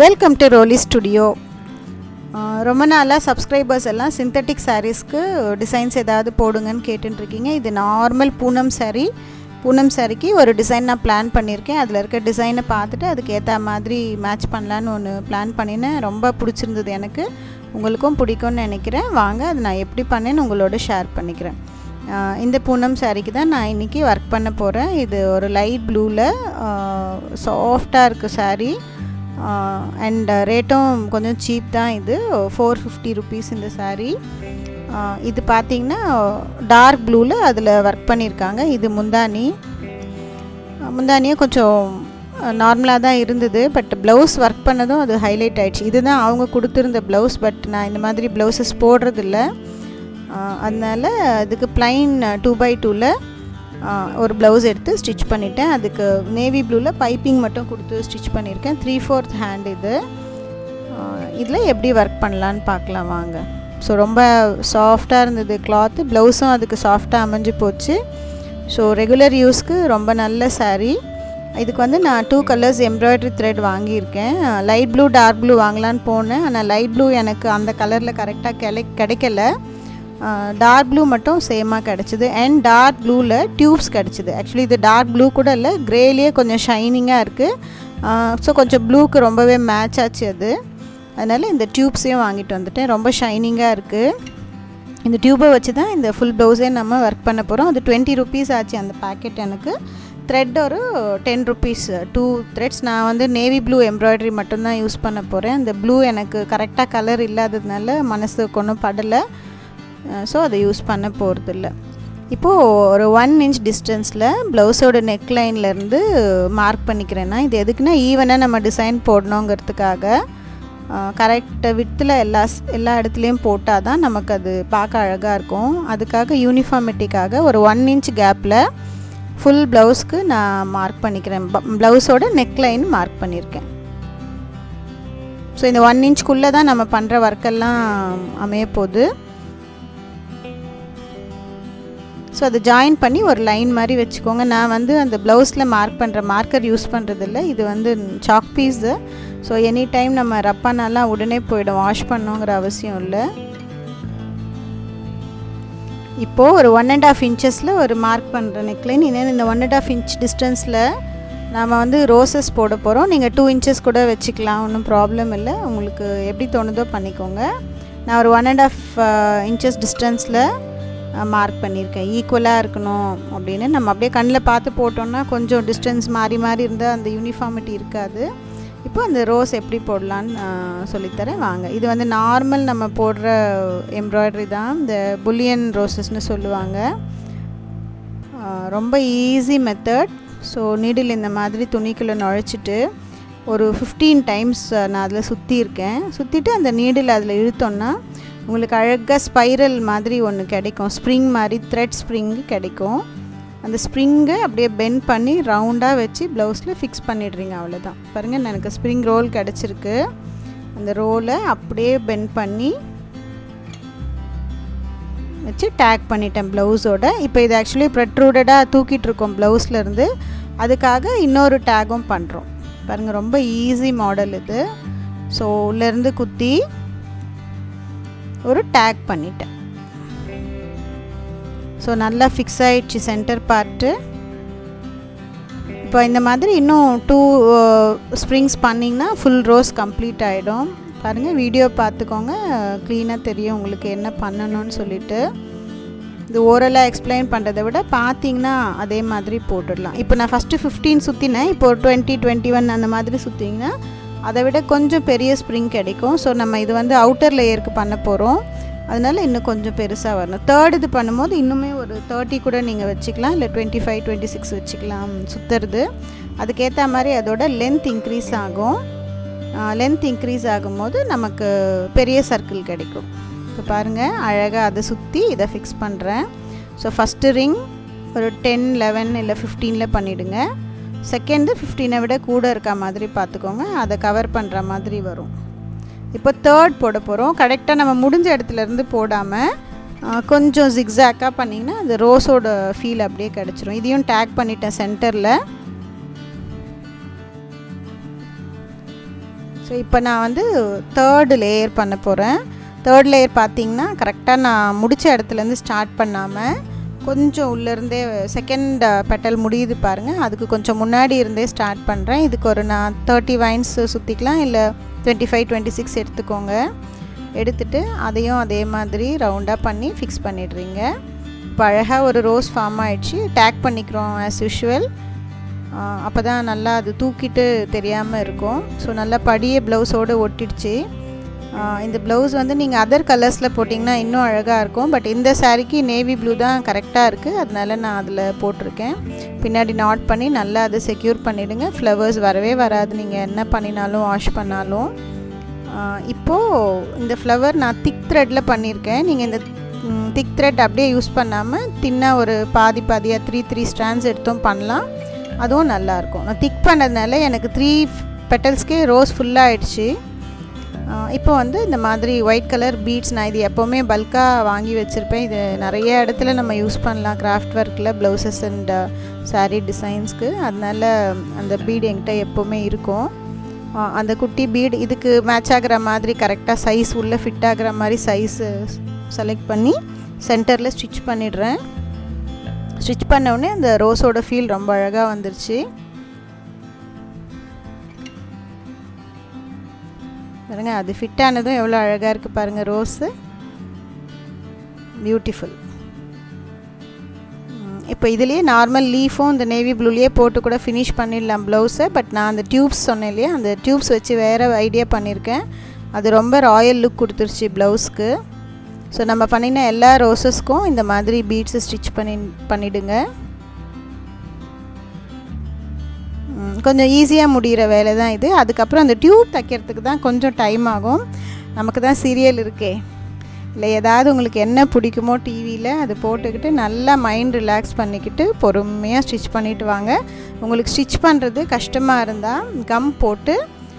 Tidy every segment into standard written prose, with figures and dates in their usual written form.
Welcome to ரோலி studio. ரொம்ப நாளாக subscribers எல்லாம் சிந்தட்டிக் சாரீஸ்க்கு டிசைன்ஸ் ஏதாவது போடுங்கன்னு கேட்டுருக்கீங்க. இது நார்மல் பூனம் சாரீக்கு ஒரு டிசைன் நான் பிளான் பண்ணியிருக்கேன். அதில் இருக்க டிசைனை பார்த்துட்டு அதுக்கு ஏற்ற மாதிரி மேட்ச் பண்ணலான்னு ஒன்று பிளான் பண்ணினேன். ரொம்ப பிடிச்சிருந்தது எனக்கு, உங்களுக்கும் பிடிக்கும்னு நினைக்கிறேன். வாங்க அது நான் எப்படி பண்ணேன்னு உங்களோட ஷேர் பண்ணிக்கிறேன். இந்த பூனம் சாரீக்கு தான் நான் இன்றைக்கி ஒர்க் பண்ண போகிறேன். இது ஒரு லைட் ப்ளூவில் சாஃப்டாக இருக்குது சாரீ. அண்ட் ரேட்டும் கொஞ்சம் சீப் தான். இது 450 rupees இந்த சாரீ. இது பார்த்திங்கன்னா டார்க் ப்ளூவில் அதில் ஒர்க் பண்ணியிருக்காங்க. இது முந்தானியும் கொஞ்சம் நார்மலாக தான் இருந்தது. பட் ப்ளவுஸ் ஒர்க் பண்ணதும் அது ஹைலைட் ஆகிடுச்சு. இதுதான் அவங்க கொடுத்துருந்த ப்ளவுஸ். பட் நான் இந்த மாதிரி ப்ளவுஸஸ் போடுறதில்ல. அதனால் அதுக்கு ப்ளைன் 2x2ல் ஒரு ப்ளவுஸ் எடுத்து ஸ்டிச் பண்ணிட்டேன். அதுக்கு நேவி ப்ளூவில் பைப்பிங் மட்டும் கொடுத்து ஸ்டிச் பண்ணியிருக்கேன். 3/4 ஹேண்ட் இது. இதில் எப்படி ஒர்க் பண்ணலான்னு பார்க்கலாம் வாங்க. ஸோ ரொம்ப சாஃப்டாக இருந்தது கிளாத்து. ப்ளவுஸும் அதுக்கு சாஃப்டாக அமைஞ்சு போச்சு. ஸோ ரெகுலர் யூஸ்க்கு ரொம்ப நல்ல சாரீ. இதுக்கு வந்து நான் 2 கலர்ஸ் எம்ப்ராய்டரி த்ரெட் வாங்கியிருக்கேன். லைட் ப்ளூ டார்க் ப்ளூ வாங்கலான்னு போனேன். ஆனால் லைட் ப்ளூ எனக்கு அந்த கலரில் கரெக்டாக கிடைக்கல. டார்க் ப்ளூ மட்டும் சேமாக கிடச்சிது. அண்ட் டார்க் ப்ளூவில் டியூப்ஸ் கிடச்சிது. ஆக்சுவலி இது டார்க் ப்ளூ கூட இல்லை, க்ரேலேயே கொஞ்சம் ஷைனிங்காக இருக்குது. ஸோ கொஞ்சம் ப்ளூக்கு ரொம்பவே மேட்ச் ஆச்சு அது. அதனால் இந்த டியூப்ஸையும் வாங்கிட்டு வந்துட்டேன். ரொம்ப ஷைனிங்காக இருக்குது. இந்த டியூப்பை வச்சு தான் இந்த ஃபுல் ப்ளவுஸே நம்ம ஒர்க் பண்ண போகிறோம். அது 20 rupees ஆச்சு அந்த பேக்கெட். எனக்கு த்ரெட் ஒரு 10 rupees 2 த்ரெட்ஸ். நான் வந்து நேவி ப்ளூ எம்ப்ராய்டரி மட்டும்தான் யூஸ் பண்ண போகிறேன். இந்த ப்ளூ எனக்கு கரெக்டாக கலர் இல்லாததுனால மனசுக்கு ஒன்றும் படலை. ஸோ அதை யூஸ் பண்ண போகிறதில்ல. இப்போது ஒரு 1 inch டிஸ்டன்ஸில் ப்ளவுஸோட நெக் லைன்லேருந்து மார்க் பண்ணிக்கிறேன்னா, இது எதுக்குன்னா ஈவனாக நம்ம டிசைன் போடணுங்கிறதுக்காக. கரெக்ட் வித்தில் எல்லா இடத்துலையும் போட்டால் தான் நமக்கு அது பார்க்க அழகாக இருக்கும். அதுக்காக யூனிஃபார்மிட்டிக்காக ஒரு 1 inch கேப்பில் ஃபுல் ப்ளவுஸ்க்கு நான் மார்க் பண்ணிக்கிறேன். ப்ளவுஸோட நெக் லைன் மார்க் பண்ணியிருக்கேன். ஸோ இந்த 1 inchக்குள்ளே தான் நம்ம பண்ணுற ஒர்க்கெல்லாம் அமைய போகுது. ஸோ அதை ஜாயின் பண்ணி ஒரு லைன் மாதிரி வச்சுக்கோங்க. நான் வந்து அந்த ப்ளவுஸில் மார்க் பண்ணுற மார்க்கர் யூஸ் பண்ணுறதில்ல. இது வந்து chalk piece. So any time நம்ம ரப்பானாலாம் உடனே போய்டும், வாஷ் பண்ணோங்கிற அவசியம் இல்லை. இப்போது ஒரு 1.5 inches ஒரு மார்க் பண்ணுற நெக்லைன். இன்னும் இந்த 1.5 inch டிஸ்டன்ஸில் நாம் வந்து ரோசஸ் போட போகிறோம். நீங்கள் 2 inches கூட வச்சுக்கலாம், ஒன்றும் ப்ராப்ளம் இல்லை. உங்களுக்கு எப்படி தோணுதோ பண்ணிக்கோங்க. நான் ஒரு 1.5 inches டிஸ்டன்ஸில் மார்க் பண்ணியிருக்கேன். ஈக்குவலாக இருக்கணும் அப்படின்னு. நம்ம அப்படியே கண்ணில் பார்த்து போட்டோன்னா கொஞ்சம் டிஸ்டன்ஸ் மாறி இருந்தால் அந்த யூனிஃபார்மிட்டி இருக்காது. இப்போ அந்த ரோஸ் எப்படி போடலான்னு சொல்லித்தரேன் வாங்க. இது வந்து நார்மல் நம்ம போடுற எம்ப்ராய்டரி தான். இந்த புல்லியன் ரோசஸ்ன்னு சொல்லுவாங்க. ரொம்ப ஈஸி மெத்தட். ஸோ நீடில் இந்த மாதிரி துணிக்குள்ளே நுழைச்சிட்டு ஒரு 15 times நான் அதில் சுற்றிட்டு அந்த நீடில் அதில் இழுத்தோன்னா உங்களுக்கு அழகாக ஸ்பைரல் மாதிரி ஒன்று கிடைக்கும். ஸ்ப்ரிங் மாதிரி த்ரெட் ஸ்ப்ரிங்கு கிடைக்கும். அந்த ஸ்ப்ரிங்கை அப்படியே பெண்ட் பண்ணி ரவுண்டாக வச்சு ப்ளவுஸில் ஃபிக்ஸ் பண்ணிடுறீங்க. அவ்வளோதான். பாருங்கள், எனக்கு ஸ்ப்ரிங் ரோல் கிடச்சிருக்கு. அந்த ரோலை அப்படியே பெண்ட் பண்ணி வச்சு டேக் பண்ணிட்டேன் ப்ளவுஸோட. இப்போ இது ஆக்சுவலி ப்ரெட்ரூடடாக தூக்கிட்டுருக்கோம் ப்ளவுஸ்லேருந்து. அதுக்காக இன்னொரு டேகும் பண்ணுறோம். பாருங்கள், ரொம்ப ஈஸி மாடல் இது. ஸோ உள்ளேருந்து குத்தி ஒரு டேக் பண்ணிட்டேன். ஸோ நல்லா ஃபிக்ஸ் ஆகிடுச்சு சென்டர் பார்ட்டு. இப்போ இந்த மாதிரி இன்னும் 2 ஸ்ப்ரிங்ஸ் பண்ணிங்கன்னா ஃபுல் ரோஸ் கம்ப்ளீட் ஆகிடும். பாருங்கள், வீடியோ பார்த்துக்கோங்க, க்ளீனாக தெரியும் உங்களுக்கு என்ன பண்ணணும்னு சொல்லிட்டு. இது ஓரலாக எக்ஸ்பிளைன் பண்ணுறதை விட பார்த்திங்கன்னா அதே மாதிரி போட்டுடலாம். இப்போ நான் ஃபஸ்ட்டு 15 சுற்றினேன். இப்போ 20, 21 அந்த மாதிரி சுற்றிங்கன்னா அதை விட கொஞ்சம் பெரிய ஸ்ப்ரிங் கிடைக்கும். ஸோ நம்ம இது வந்து அவுட்டர் லேயருக்கு பண்ண போகிறோம். அதனால் இன்னும் கொஞ்சம் பெருசாக வரணும். தேர்ட் இது பண்ணும்போது இன்னுமே ஒரு 30 கூட நீங்கள் வச்சுக்கலாம், இல்லை 25, 26 வச்சுக்கலாம் சுற்றுறது. அதுக்கேற்ற மாதிரி அதோட லென்த் இன்க்ரீஸ் ஆகும். லென்த் இன்க்ரீஸ் ஆகும்போது நமக்கு பெரிய சர்க்கிள் கிடைக்கும். இப்போ பாருங்கள், அழகாக அதை சுற்றி இதை ஃபிக்ஸ் பண்ணுறேன். ஸோ ஃபஸ்ட்டு ரிங் ஒரு 10, 11 இல்லை 15 பண்ணிவிடுங்க. செகண்டு 15 விட கூட இருக்க மாதிரி பார்த்துக்கோங்க. அதை கவர் பண்ணுற மாதிரி வரும். இப்போ தேர்ட் போட போகிறோம். கரெக்டாக நம்ம முடிஞ்ச இடத்துலேருந்து போடாமல் கொஞ்சம் ஜிக்ஸாக்காக பண்ணிங்கன்னா அந்த ரோஸோட ஃபீல் அப்படியே கிடச்சிரும். இதையும் டேக் பண்ணிட்டேன் சென்டரில். ஸோ இப்போ நான் வந்து தேர்டு லேயர் பண்ண போகிறேன். தேர்ட் லேயர் பார்த்திங்கன்னா கரெக்டாக நான் முடித்த இடத்துலேருந்து ஸ்டார்ட் பண்ணாமல் கொஞ்சம் உள்ளேருந்தே செகண்ட் பெட்டல் முடியுது பாருங்கள், அதுக்கு கொஞ்சம் முன்னாடி இருந்தே ஸ்டார்ட் பண்ணுறேன். இதுக்கு ஒரு நான் 30 வைன்ஸ் சுற்றிக்கலாம், இல்லை 25, 26 எடுத்துக்கோங்க. எடுத்துகிட்டு அதையும் அதே மாதிரி ரவுண்டாக பண்ணி ஃபிக்ஸ் பண்ணிடுறீங்க. இப்போ அழகாக ஒரு ரோஸ் ஃபார்ம் ஆகிடுச்சு. டேக் பண்ணிக்கிறோம் ஆஸ் யூஷுவல். அப்போ தான் நல்லா அது தூக்கிட்டு தெரியாமல் இருக்கும். ஸோ நல்லா படியே ப்ளவுஸோடு ஒட்டிடுச்சு. இந்த ப்ளவுஸ் வந்து நீங்கள் அதர் கலர்ஸில் போட்டிங்கன்னா இன்னும் அழகாக இருக்கும். பட் இந்த சாரீக்கு நேவி ப்ளூ தான் கரெக்டாக இருக்குது, அதனால நான் அதில் போட்டிருக்கேன். பின்னாடி நாட் பண்ணி நல்லா அதை செக்யூர் பண்ணிவிடுங்க. ஃப்ளவர்ஸ் வரவே வராது நீங்கள் என்ன பண்ணினாலும் வாஷ் பண்ணாலும். இப்போது இந்த ஃப்ளவர் நான் திக் த்ரெட்டில் பண்ணியிருக்கேன். நீங்கள் இந்த திக் த்ரெட் அப்படியே யூஸ் பண்ணாமல் தின்னாக ஒரு பாதியாக 3 ஸ்ட்ராண்ட்ஸ் எடுத்தும் பண்ணலாம், அதுவும் நல்லாயிருக்கும். நான் திக் பண்ணதுனால எனக்கு 3 பெட்டல்ஸ்க்கே ரோஸ் ஃபுல்லாக ஆகிடுச்சு. இப்போ வந்து இந்த மாதிரி ஒயிட் கலர் பீட்ஸ் நான் இது எப்போவுமே பல்காக வாங்கி வச்சுருப்பேன். இது நிறைய இடத்துல நம்ம யூஸ் பண்ணலாம் கிராஃப்ட் ஒர்க்கில், ப்ளவுசஸ் அண்ட் சாரீ டிசைன்ஸ்க்கு. அதனால் அந்த பீடு என்கிட்ட எப்போவுமே இருக்கும். அந்த குட்டி பீடு இதுக்கு மேட்ச் ஆகிற மாதிரி கரெக்டாக சைஸ் உள்ளே ஃபிட் ஆகிற மாதிரி சைஸு செலக்ட் பண்ணி சென்டரில் ஸ்டிச் பண்ணிடுறேன். ஸ்டிச் பண்ணவுடனே அந்த ரோஸோட ஃபீல் ரொம்ப அழகாக வந்துருச்சு. பாருங்கள், அது ஃபிட் ஆனதும் எவ்வளோ அழகாக இருக்குது பாருங்கள். Rose beautiful. இப்போ இதுலேயே நார்மல் லீஃபும் இந்த நேவி ப்ளூலேயே போட்டு கூட ஃபினிஷ் பண்ணிடலாம் ப்ளவுஸை. பட் நான் அந்த டியூப்ஸ் சொன்னேன் இல்லையா, அந்த டியூப்ஸ் வச்சு வேறு ஐடியா பண்ணியிருக்கேன். அது ரொம்ப ராயல் லுக் கொடுத்துருச்சு ப்ளவுஸ்க்கு. ஸோ நம்ம பண்ணின எல்லா ரோஸஸ்க்கும் இந்த மாதிரி பீட்ஸை ஸ்டிச் பண்ணிவிடுங்க. கொஞ்சம் ஈஸியாக முடிகிற வேலை தான் இது. அதுக்கப்புறம் அந்த டியூப் தைக்கிறதுக்கு தான் கொஞ்சம் டைம் ஆகும். நமக்கு தான் சீரியல் இருக்கே, இல்லை ஏதாவது உங்களுக்கு என்ன பிடிக்குமோ டிவியில் அது போட்டுக்கிட்டு நல்லா மைண்ட் ரிலாக்ஸ் பண்ணிக்கிட்டு பொறுமையாக ஸ்டிச் பண்ணிவிட்டு வாங்க. உங்களுக்கு ஸ்டிச் பண்ணுறது கஷ்டமாக இருந்தால் கம் போட்டு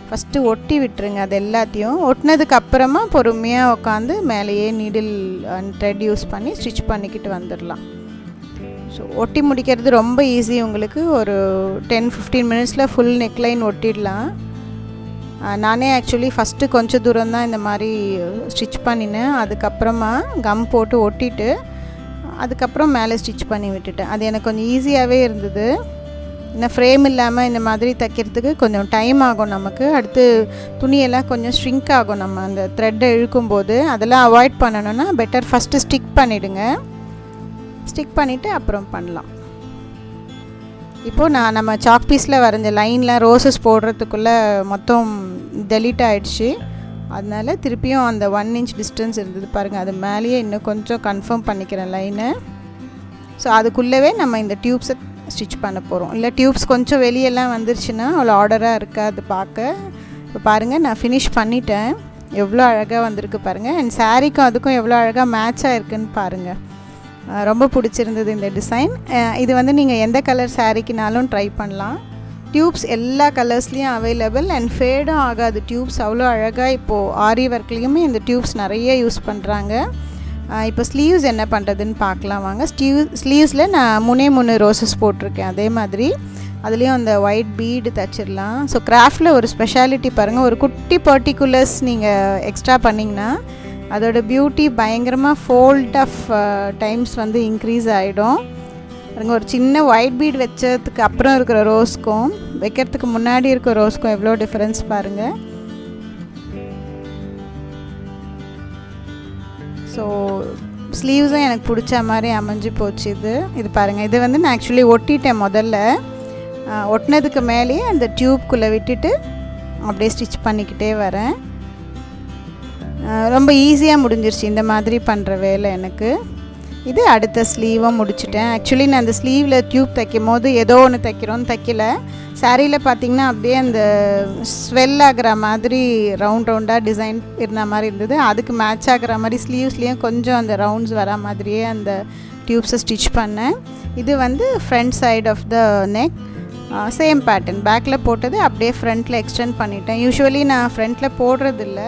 ஃபஸ்ட்டு ஒட்டி விட்டுருங்க. அது எல்லாத்தையும் ஒட்டினதுக்கப்புறமா பொறுமையாக உட்காந்து மேலேயே நீடில் த்ரெட் யூஸ் பண்ணி ஸ்டிச் பண்ணிக்கிட்டு வந்துடலாம். ஸோ ஒட்டி முடிக்கிறது ரொம்ப ஈஸி. உங்களுக்கு ஒரு 10-15 மினிட்ஸில் ஃபுல் நெக்லைன் ஒட்டிடலாம். நானே ஆக்சுவலி ஃபஸ்ட்டு கொஞ்சம் தூரம் தான் இந்த மாதிரி ஸ்டிச் பண்ணினேன். அதுக்கப்புறமா கம் போட்டு ஒட்டிட்டு அதுக்கப்புறம் மேலே ஸ்டிச் பண்ணி விட்டுட்டேன். அது எனக்கு கொஞ்சம் ஈஸியாகவே இருந்தது. இன்னும் ஃப்ரேம் இல்லாமல் இந்த மாதிரி தைக்கிறதுக்கு கொஞ்சம் டைம் ஆகும் நமக்கு. அடுத்து துணியெல்லாம் கொஞ்சம் ஷ்ரிங்க் ஆகும் நம்ம அந்த த்ரெட்டை இழுக்கும்போது. அதெல்லாம் அவாய்ட் பண்ணணுன்னா பெட்டர் ஃபஸ்ட்டு ஸ்டிக் பண்ணிவிடுங்க. ஸ்டிக் பண்ணிவிட்டு அப்புறம் பண்ணலாம். இப்போது நம்ம சாக் பீஸில் வரைஞ்ச லைனில் ரோஸஸ் போடுறதுக்குள்ளே மொத்தம் டெலீட் ஆகிடுச்சு. அதனால் திருப்பியும் அந்த 1 inch டிஸ்டன்ஸ் இருந்தது பாருங்கள், அது மேலேயே இன்னும் கொஞ்சம் கன்ஃபார்ம் பண்ணிக்கிறேன் லைனை. ஸோ அதுக்குள்ளவே நம்ம இந்த டியூப்ஸை ஸ்டிச் பண்ண போகிறோம். இல்லை டியூப்ஸ் கொஞ்சம் வெளியெல்லாம் வந்துருச்சுன்னா அவ்வளோ ஆர்டராக இருக்காது பார்க்க. இப்போ பாருங்கள், நான் ஃபினிஷ் பண்ணிட்டேன். எவ்வளோ அழகாக வந்திருக்கு பாருங்கள். அண்ட் சாரீக்கும் அதுக்கும் எவ்வளோ அழகாக மேட்ச் ஆகிருக்குன்னு பாருங்கள். ரொம்ப பிடிச்சிருந்தது இந்த டிசைன். இது வந்து நீங்கள் எந்த கலர் சாரீக்குனாலும் ட்ரை பண்ணலாம். டியூப்ஸ் எல்லா கலர்ஸ்லேயும் அவைலபிள் அண்ட் ஃபேடும் ஆகாது. டியூப்ஸ் அவ்வளோ அழகாக இப்போது ஆரி ஒர்க்லேயுமே இந்த டியூப்ஸ் நிறைய யூஸ் பண்ணுறாங்க. இப்போ ஸ்லீவ்ஸ் என்ன பண்ணுறதுன்னு பார்க்கலாம் வாங்க. ஸ்லீவ்ஸில் நான் 3 ரோஸஸ் போட்டிருக்கேன். அதே மாதிரி அதுலேயும் அந்த ஒயிட் பீடு தைச்சிடலாம். ஸோ கிராஃப்டில் ஒரு ஸ்பெஷாலிட்டி பாருங்கள், ஒரு குட்டி பர்டிகுலர்ஸ் நீங்கள் எக்ஸ்ட்ரா பண்ணிங்கன்னா அதோட பியூட்டி பயங்கரமாக ஃபோல்ட் ஆஃப் டைம்ஸ் வந்து இன்க்ரீஸ் ஆகிடும். பாருங்கள், ஒரு சின்ன ஒயிட் பீட் வச்சதுக்கு அப்புறம் இருக்கிற ரோஸ்க்கும் வைக்கிறதுக்கு முன்னாடி இருக்கிற ரோஸ்க்கும் எவ்வளோ டிஃப்ரென்ஸ் பாருங்கள். ஸோ ஸ்லீவ்ஸும் எனக்கு பிடிச்ச மாதிரி அமைஞ்சு போச்சு. இது பாருங்கள், இது வந்து நான் ஆக்சுவலி ஒட்டிட்டேன். முதல்ல ஒட்டினதுக்கு மேலேயே அந்த டியூப்குள்ளே விட்டுட்டு அப்படியே ஸ்டிச் பண்ணிக்கிட்டே வரேன். ரொம்ப ஈஸியாக முடிஞ்சிருச்சு இந்த மாதிரி பண்ணுற வேலை எனக்கு. இது அடுத்த ஸ்லீவும் முடிச்சிட்டேன். ஆக்சுவலி நான் அந்த ஸ்லீவில் டியூப் தைக்கும் போது ஏதோ ஒன்று தைக்கிறோன்னு தைக்கல. சாரியில் பார்த்திங்கன்னா அப்படியே அந்த ஸ்வெல் ஆகிற மாதிரி ரவுண்டாக டிசைன் இருந்த மாதிரி இருந்தது. அதுக்கு மேட்ச் ஆகிற மாதிரி ஸ்லீவ்ஸ்லேயும் கொஞ்சம் அந்த ரவுண்ட்ஸ் வர மாதிரியே அந்த டியூப்ஸை ஸ்டிச் பண்ணேன். இது வந்து front side of the neck, same pattern. பேக்கில் போட்டது அப்படியே ஃப்ரண்ட்டில் எக்ஸ்டெண்ட் பண்ணிட்டேன். யூஸ்வலி நான் ஃப்ரண்ட்டில் போடுறதில்ல.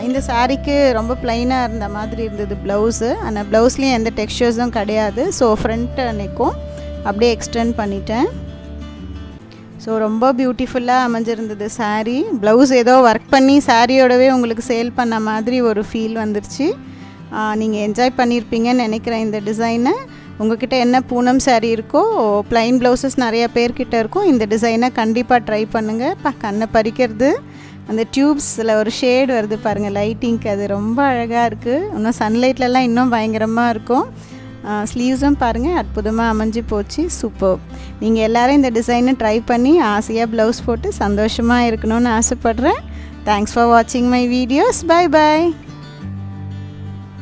இந்த சாரீக்கு ரொம்ப ப்ளைனாக இருந்த மாதிரி இருந்தது ப்ளவுஸு. ஆனால் ப்ளவுஸ்லேயும் எந்த டெக்ஸ்சர்ஸும் கிடையாது. ஸோ ஃப்ரண்ட் நெக்கும் அப்படியே எக்ஸ்டெண்ட் பண்ணிட்டேன். ஸோ ரொம்ப பியூட்டிஃபுல்லாக அமைஞ்சிருந்தது சாரீ. ப்ளவுஸ் ஏதோ ஒர்க் பண்ணி சாரியோடவே உங்களுக்கு சேல் பண்ண மாதிரி ஒரு ஃபீல் வந்துருச்சு. நீங்கள் என்ஜாய் பண்ணியிருப்பீங்கன்னு நினைக்கிறேன் இந்த டிசைனை. உங்கள்கிட்ட என்ன பூனம் சாரீ இருக்கோ, ப்ளைன் ப்ளவுசஸ் நிறைய பேர்கிட்ட இருக்கும், இந்த டிசைனை கண்டிப்பாக ட்ரை பண்ணுங்கள். கண்ணை பறிக்கிறது. அந்த டியூப்ஸில் ஒரு ஷேடு வருது பாருங்கள் லைட்டிங்க்கு, அது ரொம்ப அழகாக இருக்குது. இன்னும் சன்லைட்லலாம் இன்னும் பயங்கரமாக இருக்கும். ஸ்லீவ்ஸும் பாருங்கள் அற்புதமாக அமைஞ்சு போச்சு. சூப்பர். நீங்கள் எல்லோரும் இந்த டிசைனை ட்ரை பண்ணி ஆசையாக ப்ளவுஸ் போட்டு சந்தோஷமாக இருக்கணும்னு ஆசைப்பட்றேன். தேங்க்ஸ் ஃபார் வாட்சிங் மை வீடியோஸ். Bye bye.